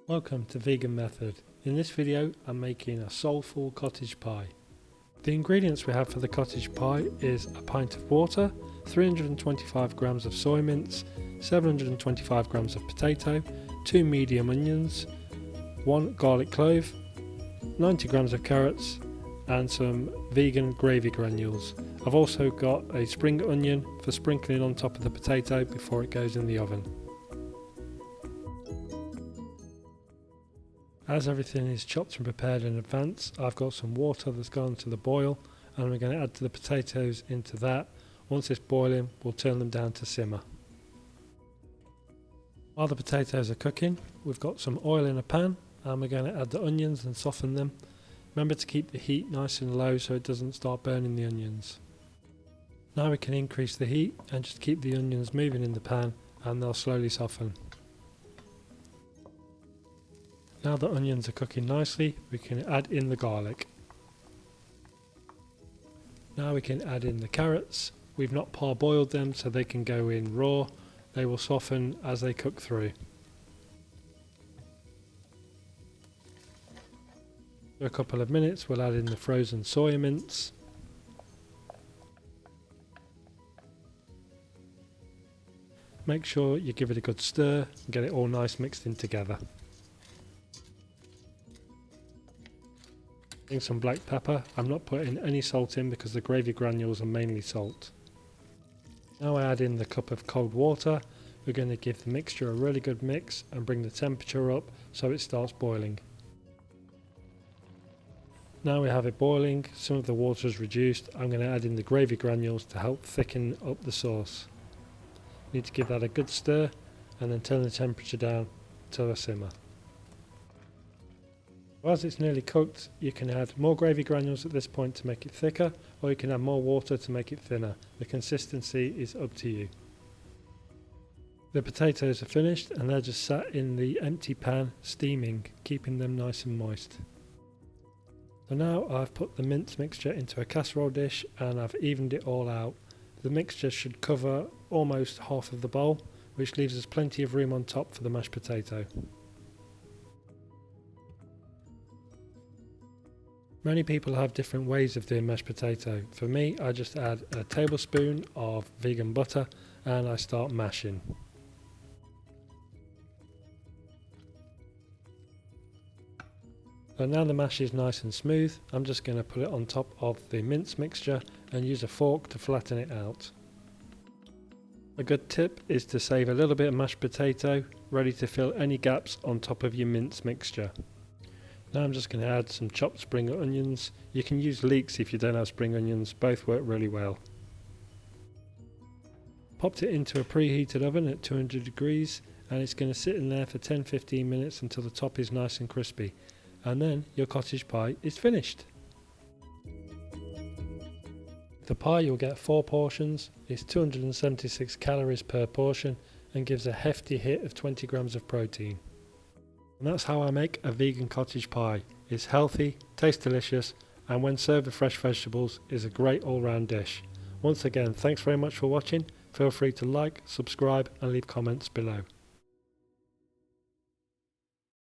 Welcome to Vegan Method. In this video I'm making a soulful cottage pie. The ingredients we have for the cottage pie is a pint of water, 325 grams of soy mince, 725 grams of potato, 2 medium onions, 1 garlic clove, 90 grams of carrots and some vegan gravy granules. I've also got a spring onion for sprinkling on top of the potato before it goes in the oven. As everything is chopped and prepared in advance, I've got some water that's gone to the boil and we're going to add the potatoes into that. Once it's boiling, we'll turn them down to simmer. While the potatoes are cooking, we've got some oil in a pan and we're going to add the onions and soften them. Remember to keep the heat nice and low so it doesn't start burning the onions. Now we can increase the heat and just keep the onions moving in the pan and they'll slowly soften. Now the onions are cooking nicely, we can add in the garlic. Now we can add in the carrots. We've not parboiled them so they can go in raw. They will soften as they cook through. For a couple of minutes we'll add in the frozen soya mince. Make sure you give it a good stir and get it all nice mixed in together. Some black pepper. I'm not putting any salt in because the gravy granules are mainly salt. Now I add in the cup of cold water. We're going to give the mixture a really good mix and bring the temperature up so it starts boiling. Now we have it boiling, some of the water is reduced. I'm going to add in the gravy granules to help thicken up the sauce. Need to give that a good stir and then turn the temperature down to a simmer. As it's nearly cooked, you can add more gravy granules at this point to make it thicker, or you can add more water to make it thinner. The consistency is up to you. The potatoes are finished and they're just sat in the empty pan steaming, keeping them nice and moist. So now I've put the mince mixture into a casserole dish and I've evened it all out. The mixture should cover almost half of the bowl, which leaves us plenty of room on top for the mashed potato. Many people have different ways of doing mashed potato. For me, I just add a tablespoon of vegan butter and I start mashing. So now the mash is nice and smooth, I'm just going to put it on top of the mince mixture and use a fork to flatten it out. A good tip is to save a little bit of mashed potato, ready to fill any gaps on top of your mince mixture. Now I'm just going to add some chopped spring onions. You can use leeks if you don't have spring onions, both work really well. Popped it into a preheated oven at 200 degrees and it's going to sit in there for 10-15 minutes until the top is nice and crispy. And then your cottage pie is finished. The pie you'll get 4 portions, it's 276 calories per portion and gives a hefty hit of 20 grams of protein. And that's how I make a vegan cottage pie. It's healthy, tastes delicious, and when served with fresh vegetables is a great all-round dish. Once again, thanks very much for watching. Feel free to like, subscribe and leave comments below.